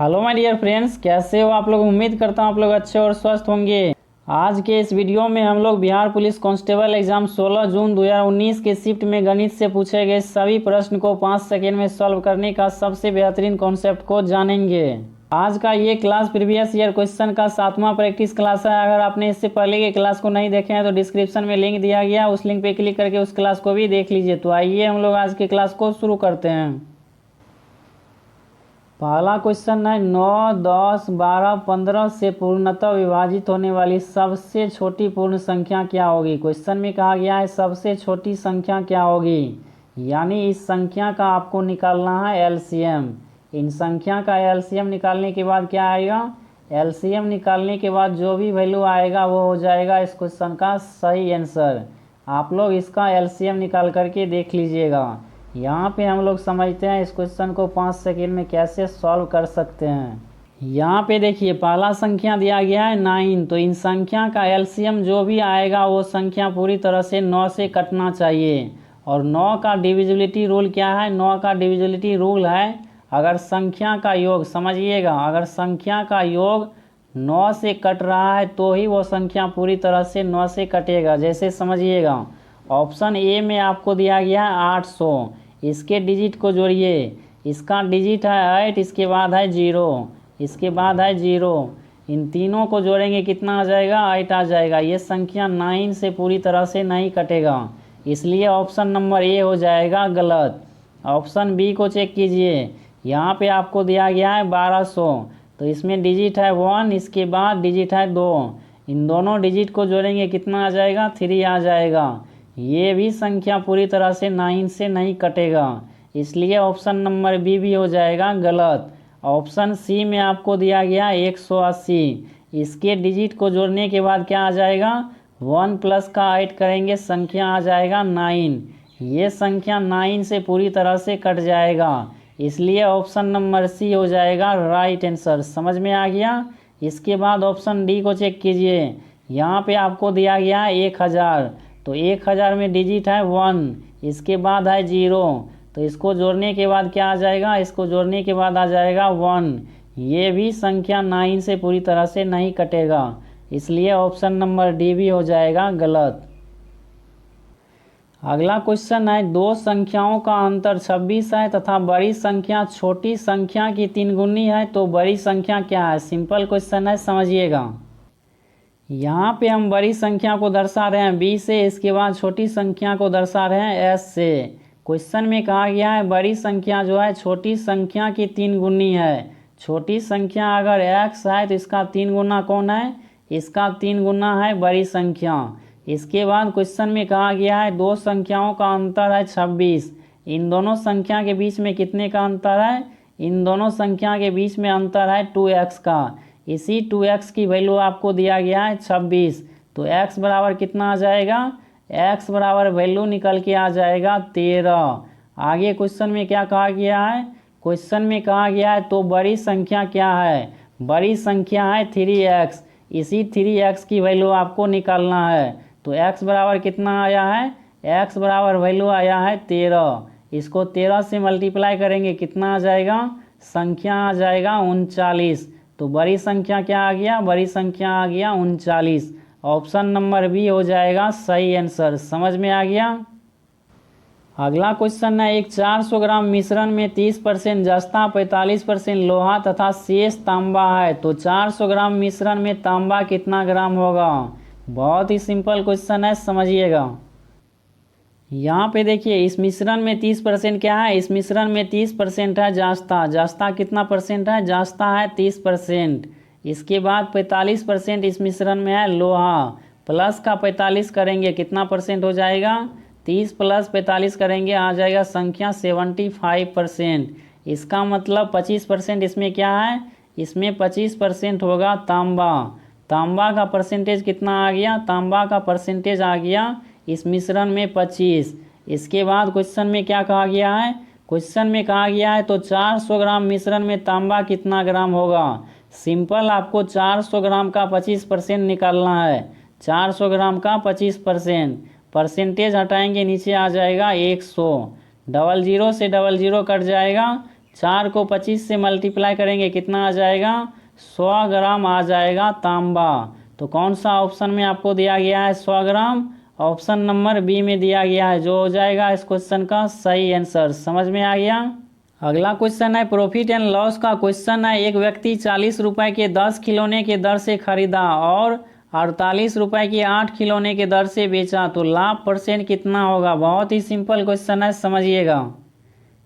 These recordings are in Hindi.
हेलो माय डियर फ्रेंड्स, कैसे हो आप लोग। उम्मीद करता हूँ आप लोग अच्छे और स्वस्थ होंगे। आज के इस वीडियो में हम लोग बिहार पुलिस कांस्टेबल एग्जाम 16 जून 2019 के शिफ्ट में गणित से पूछे गए सभी प्रश्न को 5 सेकेंड में सॉल्व करने का सबसे बेहतरीन कॉन्सेप्ट को जानेंगे। आज का ये क्लास प्रीवियस ईयर क्वेश्चन का 7वां प्रैक्टिस क्लास है। अगर आपने इससे पहले के क्लास को नहीं देखे हैं तो डिस्क्रिप्शन में लिंक दिया गया, उस लिंक पे क्लिक करके उस क्लास को भी देख लीजिए। तो आइए हम लोग आज के क्लास को शुरू करते हैं। पहला क्वेश्चन है 9, 10, 12, 15 से पूर्णतः विभाजित होने वाली सबसे छोटी पूर्ण संख्या क्या होगी। क्वेश्चन में कहा गया है सबसे छोटी संख्या क्या होगी, यानी इस संख्या का आपको निकालना है एलसीएम। इन संख्या का एलसीएम निकालने के बाद क्या आएगा, एलसीएम निकालने के बाद जो भी वैल्यू आएगा वो हो जाएगा इस क्वेश्चन का सही आंसर। आप लोग इसका एलसीएम निकाल करके देख लीजिएगा। यहाँ पे हम लोग समझते हैं इस क्वेश्चन को 5 सेकेंड में कैसे सॉल्व कर सकते हैं। यहाँ पे देखिए पहला संख्या दिया गया है 9, तो इन संख्या का एलसीएम जो भी आएगा वो संख्या पूरी तरह से 9 से कटना चाहिए। और 9 का डिविजिबिलिटी रूल क्या है, 9 का डिविजिबिलिटी रूल है अगर संख्या का योग, समझिएगा, अगर संख्या का योग 9 से कट रहा है तो ही वो संख्या पूरी तरह से 9 से कटेगा। जैसे समझिएगा ऑप्शन ए में आपको दिया गया है 800, इसके डिजिट को जोड़िए। इसका डिजिट है 8, इसके बाद है 0, इसके बाद है 0। इन तीनों को जोड़ेंगे कितना आ जाएगा, 8 आ जाएगा। ये संख्या 9 से पूरी तरह से नहीं कटेगा, इसलिए ऑप्शन नंबर ए हो जाएगा गलत। ऑप्शन बी को चेक कीजिए। यहाँ पे आपको दिया गया है 1200, तो इसमें डिजिट है 1, इसके बाद डिजिट है 2। इन दोनों डिजिट को जोड़ेंगे कितना आ जाएगा, 3 आ जाएगा। ये भी संख्या पूरी तरह से 9 से नहीं कटेगा, इसलिए ऑप्शन नंबर बी भी हो जाएगा गलत। ऑप्शन सी में आपको दिया गया 180, इसके डिजिट को जोड़ने के बाद क्या आ जाएगा, 1 प्लस का 8 करेंगे, संख्या आ जाएगा 9। ये संख्या 9 से पूरी तरह से कट जाएगा, इसलिए ऑप्शन नंबर सी हो जाएगा राइट आंसर। समझ में आ गया। इसके बाद ऑप्शन डी को चेक कीजिए। यहाँ पे आपको दिया गया है 1000, तो 1000 में डिजिट है 1, इसके बाद है 0, तो इसको जोड़ने के बाद क्या आ जाएगा, इसको जोड़ने के बाद आ जाएगा 1। ये भी संख्या 9 से पूरी तरह से नहीं कटेगा, इसलिए ऑप्शन नंबर डी भी हो जाएगा गलत। अगला क्वेश्चन है दो संख्याओं का अंतर 26 है तथा बड़ी संख्या छोटी संख्या की 3 गुनी है, तो बड़ी संख्या क्या है। सिंपल क्वेश्चन है, समझिएगा। यहाँ पे हम बड़ी संख्या को दर्शा रहे हैं बी से, इसके बाद छोटी संख्या को दर्शा रहे हैं एस से। क्वेश्चन में कहा गया है बड़ी संख्या जो है छोटी संख्या की 3 गुनी है। छोटी संख्या अगर एक्स है तो इसका 3 गुना कौन है, इसका 3 गुना है बड़ी संख्या। इसके बाद क्वेश्चन में कहा गया है दो संख्याओं का अंतर है 26। इन दोनों संख्या के बीच में कितने का अंतर है, इन दोनों संख्या के बीच में अंतर है 2x का। इसी 2x की वैल्यू आपको दिया गया है 26, तो x बराबर कितना आ जाएगा, x बराबर वैल्यू निकल के आ जाएगा 13। आगे क्वेश्चन में क्या कहा गया है, क्वेश्चन में कहा गया है तो बड़ी संख्या क्या है, बड़ी संख्या है 3x। इसी 3x की वैल्यू आपको निकालना है, तो x बराबर कितना आया है, x बराबर वैल्यू आया है 13। इसको 13 से मल्टीप्लाई करेंगे कितना आ जाएगा, संख्या आ जाएगा 39। तो बड़ी संख्या क्या आ गया, बड़ी संख्या आ गया 39। ऑप्शन नंबर बी हो जाएगा सही आंसर। समझ में आ गया। अगला क्वेश्चन है एक 400 ग्राम मिश्रण में 30% जस्ता, 45% लोहा तथा शेष तांबा है, तो 400 ग्राम मिश्रण में तांबा कितना ग्राम होगा। बहुत ही सिंपल क्वेश्चन है, समझिएगा। यहाँ पे देखिए इस मिश्रण में 30% क्या है, इस मिश्रण में 30% है जास्ता। जास्ता कितना परसेंट है, जास्ता है 30%। इसके बाद 45% इस मिश्रण में है लोहा। प्लस का 45 करेंगे कितना परसेंट हो जाएगा, 30 प्लस 45 करेंगे आ जाएगा संख्या 75%। इसका मतलब 25% इसमें क्या है, इसमें 25% होगा तांबा। तांबा का परसेंटेज कितना आ गया, तांबा का परसेंटेज आ गया इस मिश्रण में 25। इसके बाद क्वेश्चन में क्या कहा गया है, क्वेश्चन में कहा गया है तो 400 ग्राम मिश्रण में तांबा कितना ग्राम होगा। सिंपल आपको 400 ग्राम का 25% निकालना है। 400 ग्राम का 25%, परसेंटेज हटाएंगे नीचे आ जाएगा 100। 00 से 00 कट जाएगा, 4 को 25 से मल्टीप्लाई करेंगे कितना आ जाएगा, 100 ग्राम आ जाएगा तांबा। तो कौन सा ऑप्शन में आपको दिया गया है 100 ग्राम, ऑप्शन नंबर बी में दिया गया है, जो हो जाएगा इस क्वेश्चन का सही आंसर। समझ में आ गया। अगला क्वेश्चन है प्रॉफिट एंड लॉस का क्वेश्चन है। एक व्यक्ति 40 रुपए के 10 खिलौने के दर से खरीदा और 48 रुपए के 8 खिलौने के दर से बेचा, तो लाभ परसेंट कितना होगा। बहुत ही सिंपल क्वेश्चन है, समझिएगा।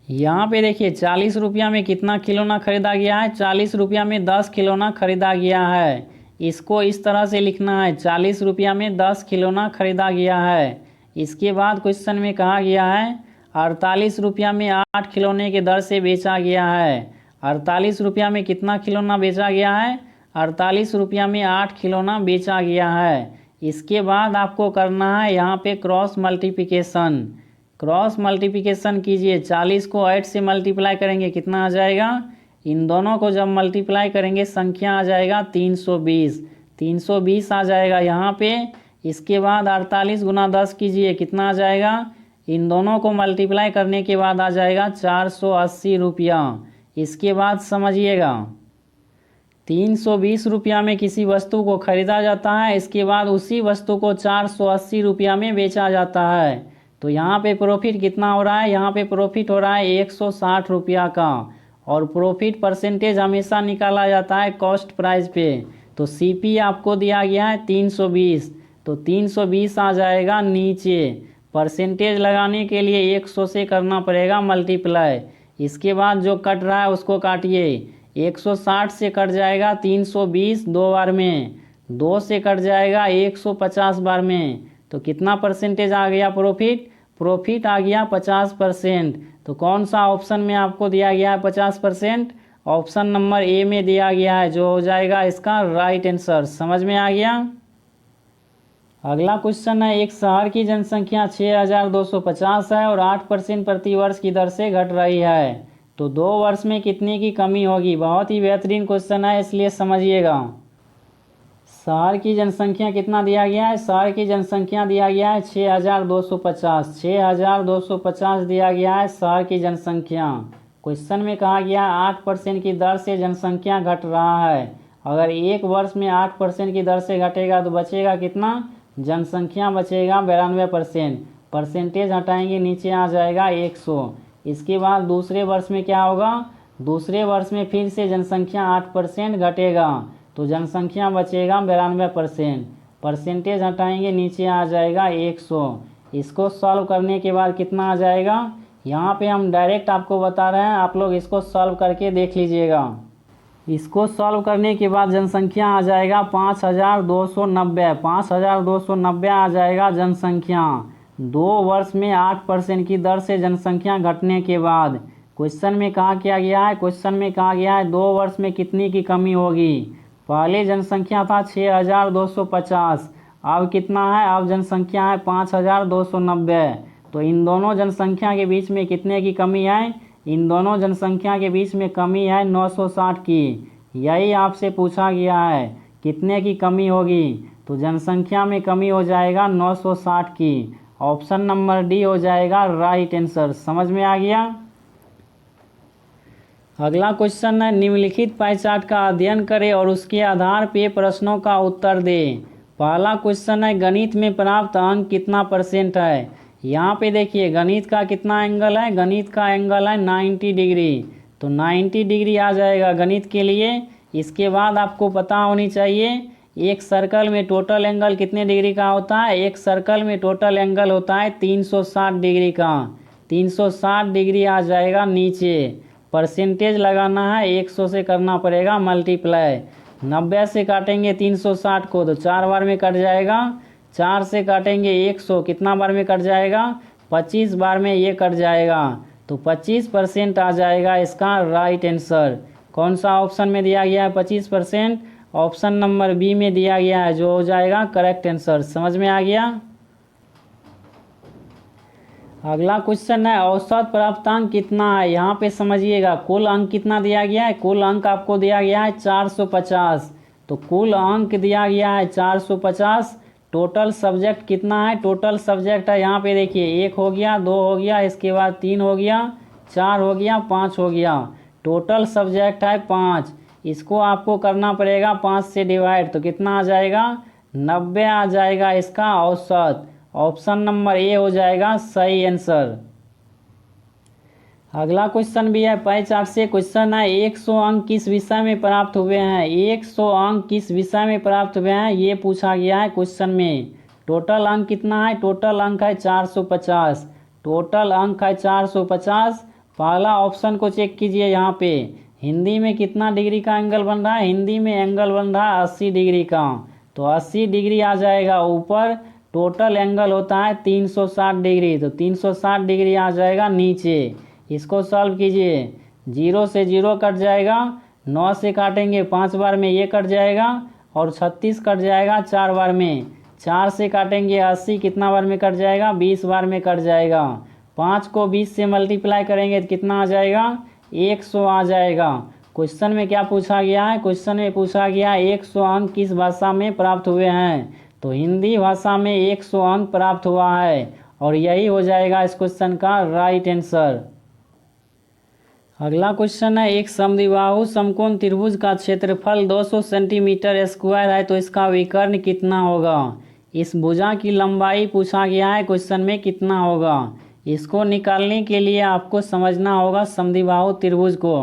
यहाँ पे देखिए 40 रुपया में कितना खिलौना खरीदा गया है, 40 रुपया में 10 खिलौना खरीदा गया है। इसको इस तरह से लिखना है, 40 रुपया में 10 खिलौना खरीदा गया है। इसके बाद क्वेश्चन में कहा गया है 48 रुपया में 8 खिलौने के दर से बेचा गया है। 48 रुपया में कितना खिलौना बेचा गया है, 48 रुपया में 8 खिलौना बेचा गया है। इसके बाद आपको करना है यहाँ पे क्रॉस मल्टीप्लिकेशन। क्रॉस मल्टीप्लिकेशन कीजिए, 40 को 8 से मल्टीप्लाई करेंगे कितना आ जाएगा, इन दोनों को जब मल्टीप्लाई करेंगे संख्या आ जाएगा 320, 320 आ जाएगा यहाँ पे। इसके बाद 48 गुना 10 कीजिए कितना आ जाएगा, इन दोनों को मल्टीप्लाई करने के बाद आ जाएगा 480 रुपया। इसके बाद समझिएगा 320 रुपया में किसी वस्तु को खरीदा जाता है, इसके बाद उसी वस्तु को 480 रुपया में बेचा जाता है। तो यहाँ पे प्रॉफिट कितना हो रहा है, यहाँ पे प्रॉफिट हो रहा है 160 रुपया का। और प्रॉफिट परसेंटेज हमेशा निकाला जाता है कॉस्ट प्राइस पे। तो सीपी आपको दिया गया है 320, तो 320 आ जाएगा नीचे। परसेंटेज लगाने के लिए 100 से करना पड़ेगा मल्टीप्लाई। इसके बाद जो कट रहा है उसको काटिए, 160 से कट जाएगा 320 दो बार में, 2 से कट जाएगा 150 बार में। तो कितना परसेंटेज आ गया प्रॉफिट, प्रॉफिट आ गया 50%। तो कौन सा ऑप्शन में आपको दिया गया है 50%, ऑप्शन नंबर ए में दिया गया है, जो हो जाएगा इसका राइट आंसर। समझ में आ गया। अगला क्वेश्चन है एक शहर की जनसंख्या 6250 है और 8% प्रति वर्ष की दर से घट रही है, तो 2 वर्ष में कितने की कमी होगी। बहुत ही बेहतरीन क्वेश्चन है, इसलिए समझिएगा। शहर की जनसंख्या कितना दिया गया है, शहर की जनसंख्या दिया गया है 6250, 6250 दिया गया है शहर की जनसंख्या। क्वेश्चन में कहा गया 8% की दर से जनसंख्या घट रहा है। अगर 1 वर्ष में 8% की दर से घटेगा तो बचेगा कितना, जनसंख्या बचेगा 92%। परसेंटेज हटाएंगे नीचे आ जाएगा 100। इसके बाद दूसरे वर्ष में क्या होगा, दूसरे वर्ष में फिर से जनसंख्या 8% घटेगा, तो जनसंख्या बचेगा 92%। परसेंटेज हटाएंगे नीचे आ जाएगा 100। इसको सॉल्व करने के बाद कितना आ जाएगा, यहाँ पे हम डायरेक्ट आपको बता रहे हैं, आप लोग इसको सॉल्व करके देख लीजिएगा। इसको सॉल्व करने के बाद जनसंख्या आ जाएगा 5290, 5290 आ जाएगा जनसंख्या। 2 वर्ष में 8% की दर से जनसंख्या घटने के बाद। क्वेश्चन में कहा क्या गया है, क्वेश्चन में कहा गया है 2 वर्ष में कितनी की कमी होगी। पहले जनसंख्या था 6250, अब कितना है, अब जनसंख्या है 5290। तो इन दोनों जनसंख्या के बीच में कितने की कमी है, इन दोनों जनसंख्या के बीच में कमी है 960 की। यही आपसे पूछा गया है कितने की कमी होगी, तो जनसंख्या में कमी हो जाएगा 960 की। ऑप्शन नंबर डी हो जाएगा राइट आंसर। समझ में आ गया। अगला क्वेश्चन है निम्नलिखित पाई चार्ट का अध्ययन करें और उसके आधार पे प्रश्नों का उत्तर दें। पहला क्वेश्चन है गणित में प्राप्त अंक कितना % है। यहाँ पे देखिए गणित का कितना एंगल है, गणित का एंगल है 90 डिग्री, तो 90 डिग्री आ जाएगा गणित के लिए। इसके बाद आपको पता होनी चाहिए एक सर्कल में टोटल एंगल कितने डिग्री का होता है, एक सर्कल में टोटल एंगल होता है 360 डिग्री का। 360 डिग्री आ जाएगा नीचे। परसेंटेज लगाना है 100 से करना पड़ेगा मल्टीप्लाई। 90 से काटेंगे 360 को तो 4 बार में कट जाएगा, 4 से काटेंगे 100 कितना बार में कट जाएगा, 25 बार में ये कट जाएगा, तो 25% आ जाएगा इसका राइट आंसर। कौन सा ऑप्शन में दिया गया है 25%, ऑप्शन नंबर बी में दिया गया है, जो हो जाएगा करेक्ट आंसर। समझ में आ गया। अगला क्वेश्चन है औसत प्राप्तांक कितना है। यहाँ पे समझिएगा कुल अंक कितना दिया गया है, कुल अंक आपको दिया गया है 450, तो कुल अंक दिया गया है 450। टोटल सब्जेक्ट कितना है, टोटल सब्जेक्ट है यहाँ पे देखिए 1 हो गया, 2 हो गया, इसके बाद 3 हो गया, 4 हो गया, 5 हो गया। टोटल सब्जेक्ट है 5, इसको आपको करना पड़ेगा 5 से डिवाइड, तो कितना आ जाएगा 90 आ जाएगा इसका औसत। ऑप्शन नंबर ए हो जाएगा सही आंसर। अगला क्वेश्चन भी है पाई चार्ट से। क्वेश्चन है 100 अंक किस विषय में प्राप्त हुए हैं, 100 अंक किस विषय में प्राप्त हुए हैं ये पूछा गया है क्वेश्चन में। टोटल अंक कितना है, टोटल अंक है 450, टोटल अंक है 450। पहला ऑप्शन को चेक कीजिए यहाँ पे, हिंदी में कितना डिग्री का एंगल बन रहा है, हिंदी में एंगल बन रहा है 80 डिग्री का, तो 80 डिग्री आ जाएगा ऊपर। टोटल एंगल होता है 360 डिग्री, तो 360 डिग्री आ जाएगा नीचे। इसको सॉल्व कीजिए, 0 से 0 कट जाएगा, 9 से काटेंगे 5 बार में ये कट जाएगा, और 36 कट जाएगा 4 बार में। 4 से काटेंगे 80 कितना बार में कट जाएगा, 20 बार में कट जाएगा। 5 को 20 से मल्टीप्लाई करेंगे तो कितना आ जाएगा, 100 आ जाएगा। क्वेश्चन में क्या पूछा गया है, क्वेश्चन में पूछा गया 100 अंक किस भाषा में प्राप्त हुए हैं, तो हिंदी भाषा में 100 अंक प्राप्त हुआ है, और यही हो जाएगा इस क्वेश्चन का राइट आंसर। अगला क्वेश्चन है एक समद्विबाहु समकोण त्रिभुज का क्षेत्रफल 200 सेंटीमीटर स्क्वायर है, तो इसका विकर्ण कितना होगा। इस भुजा की लंबाई पूछा गया है क्वेश्चन में कितना होगा। इसको निकालने के लिए आपको समझना होगा समद्विबाहु त्रिभुज को।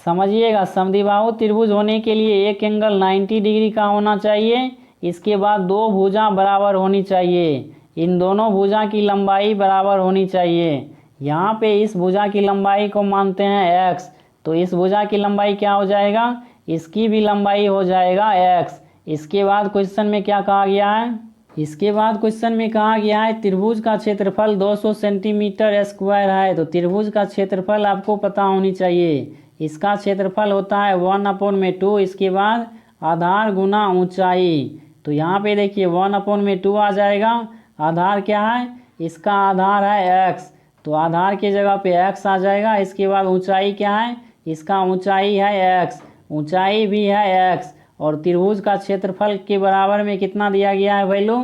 समझिएगा, समद्विबाहु त्रिभुज होने के लिए एक एंगल 90 डिग्री का होना चाहिए, इसके बाद दो भुजा बराबर होनी चाहिए, इन दोनों भुजा की लंबाई बराबर होनी चाहिए। यहाँ पे इस भुजा की लंबाई को मानते हैं x, तो इस भुजा की लंबाई क्या हो जाएगा, इसकी भी लंबाई हो जाएगा x। इसके बाद क्वेश्चन में क्या कहा गया है, इसके बाद क्वेश्चन में कहा गया है त्रिभुज का क्षेत्रफल 200 सेंटीमीटर स्क्वायर है, तो त्रिभुज का क्षेत्रफल आपको पता होनी चाहिए। इसका क्षेत्रफल होता है 1/2, इसके बाद आधार गुना ऊंचाई, तो यहाँ पे देखिए 1/2 आ जाएगा। आधार क्या है, इसका आधार है x, तो आधार के जगह पे x आ जाएगा। इसके बाद ऊंचाई क्या है, इसका ऊंचाई है x, ऊंचाई भी है x, और त्रिभुज का क्षेत्रफल के बराबर में कितना दिया गया है वैल्यू,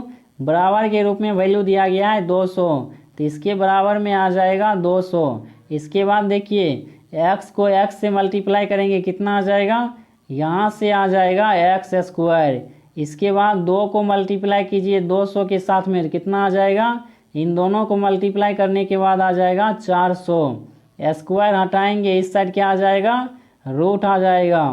बराबर के रूप में वैल्यू दिया गया है 200, तो इसके बराबर में आ जाएगा 200। इसके बाद देखिए x को x से मल्टीप्लाई करेंगे कितना आ जाएगा, यहाँ से आ जाएगा x²। इसके बाद 2 को मल्टीप्लाई कीजिए 200 के साथ में कितना आ जाएगा, इन दोनों को मल्टीप्लाई करने के बाद आ जाएगा 400। स्क्वायर हटाएंगे इस साइड क्या आ जाएगा, रूट आ जाएगा।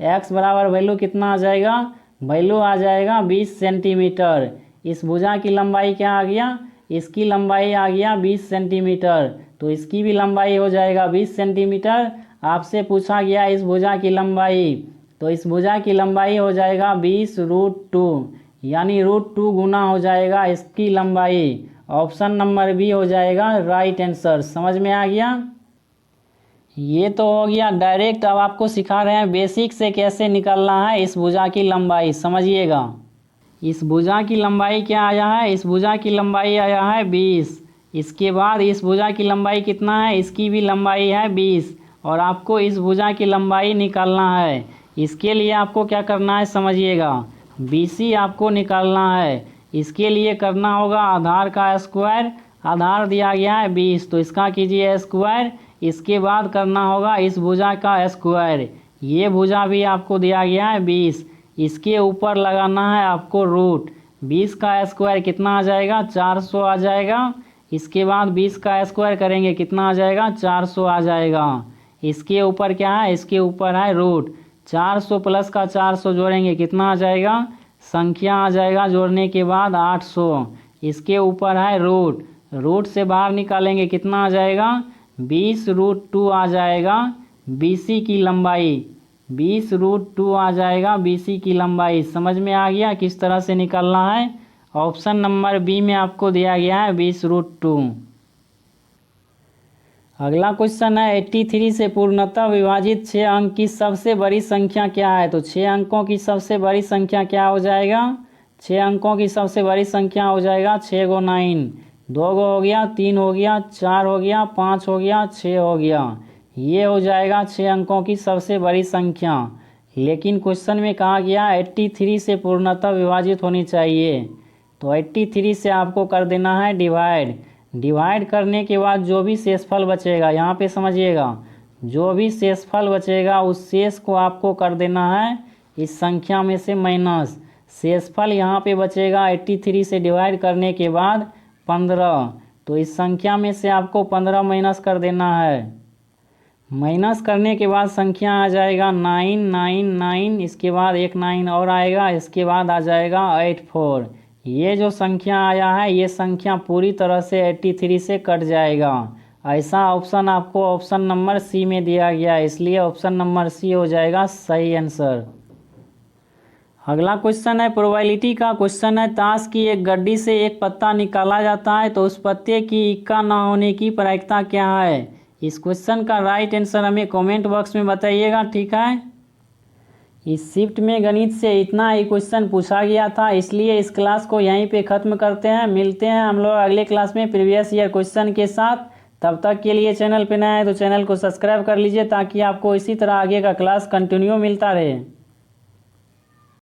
x बराबर वैल्यू कितना आ जाएगा, वैल्यू आ जाएगा 20 सेंटीमीटर। इस भुजा की लंबाई क्या आ गया, इसकी लंबाई आ गया 20 सेंटीमीटर, तो इसकी भी लंबाई हो जाएगा 20 सेंटीमीटर। आपसे पूछा गया इस भुजा की लंबाई, तो इस भुजा की लंबाई हो जाएगा 20√2, यानी √2 गुना हो जाएगा इसकी लंबाई। ऑप्शन नंबर बी हो जाएगा राइट आंसर। समझ में आ गया, ये तो हो गया डायरेक्ट। अब आपको सिखा रहे हैं बेसिक से कैसे निकालना है इस भुजा की लंबाई। समझिएगा, इस भुजा की लंबाई क्या आया है, इस भुजा की लंबाई आया है 20। इसके बाद इस भुजा की लंबाई कितना है, इसकी भी लंबाई है 20, और आपको इस भुजा की लंबाई निकालना है। इसके लिए आपको क्या करना है समझिएगा, BC आपको निकालना है। इसके लिए करना होगा आधार का स्क्वायर, आधार दिया गया है 20, तो इसका कीजिए स्क्वायर। इसके बाद करना होगा इस भुजा का स्क्वायर, ये भुजा भी आपको दिया गया है 20, इसके ऊपर लगाना है आपको रूट। 20 का स्क्वायर कितना आ जाएगा, 400 आ जाएगा। इसके बाद 20 का स्क्वायर करेंगे कितना आ जाएगा, 400 आ जाएगा। इसके ऊपर क्या है, इसके ऊपर है रूट। 400 प्लस का 400 जोड़ेंगे कितना आ जाएगा, संख्या आ जाएगा जोड़ने के बाद 800। इसके ऊपर है रूट, रूट से बाहर निकालेंगे कितना आ जाएगा, 20√2 आ जाएगा BC की लंबाई, 20√2 आ जाएगा BC की लंबाई। समझ में आ गया किस तरह से निकालना है। ऑप्शन नंबर बी में आपको दिया गया है 20√2। अगला क्वेश्चन है 83 से पूर्णतः विभाजित 6 अंक की सबसे बड़ी संख्या क्या है, तो 6 अंकों की सबसे बड़ी संख्या क्या हो जाएगा, 6 अंकों की सबसे बड़ी संख्या हो जाएगा 6 × 9, 2 हो गया, 3 हो गया, 4 हो गया, 5 हो गया, 6 हो गया। ये हो जाएगा 6 अंकों की सबसे बड़ी संख्या। लेकिन क्वेश्चन में कहा गया 83 से पूर्णतः विभाजित होनी चाहिए, तो 83 से आपको कर देना है डिवाइड। डिवाइड करने के बाद जो भी शेषफल बचेगा, यहाँ पे समझिएगा, जो भी शेषफल बचेगा उस शेष को आपको कर देना है इस संख्या में से माइनस। शेषफल यहाँ पे बचेगा 83 से डिवाइड करने के बाद 15, तो इस संख्या में से आपको 15 माइनस कर देना है। माइनस करने के बाद संख्या आ जाएगा 999, इसके बाद एक 9 और आएगा, इसके बाद आ जाएगा 84। ये जो संख्या आया है ये संख्या पूरी तरह से 83 से कट जाएगा। ऐसा ऑप्शन आपको ऑप्शन नंबर सी में दिया गया है, इसलिए ऑप्शन नंबर सी हो जाएगा सही आंसर। अगला क्वेश्चन है प्रोबेबिलिटी का क्वेश्चन है, ताश की एक गड्डी से एक पत्ता निकाला जाता है तो उस पत्ते की इक्का न होने की प्रायिकता क्या है। इस क्वेश्चन का राइट आंसर हमें कमेंट बॉक्स में बताइएगा, ठीक है। इस शिफ्ट में गणित से इतना ही क्वेश्चन पूछा गया था, इसलिए इस क्लास को यहीं पे ख़त्म करते हैं। मिलते हैं हम लोग अगले क्लास में प्रीवियस ईयर क्वेश्चन के साथ। तब तक के लिए चैनल पे नया है तो चैनल को सब्सक्राइब कर लीजिए ताकि आपको इसी तरह आगे का क्लास कंटिन्यू मिलता रहे।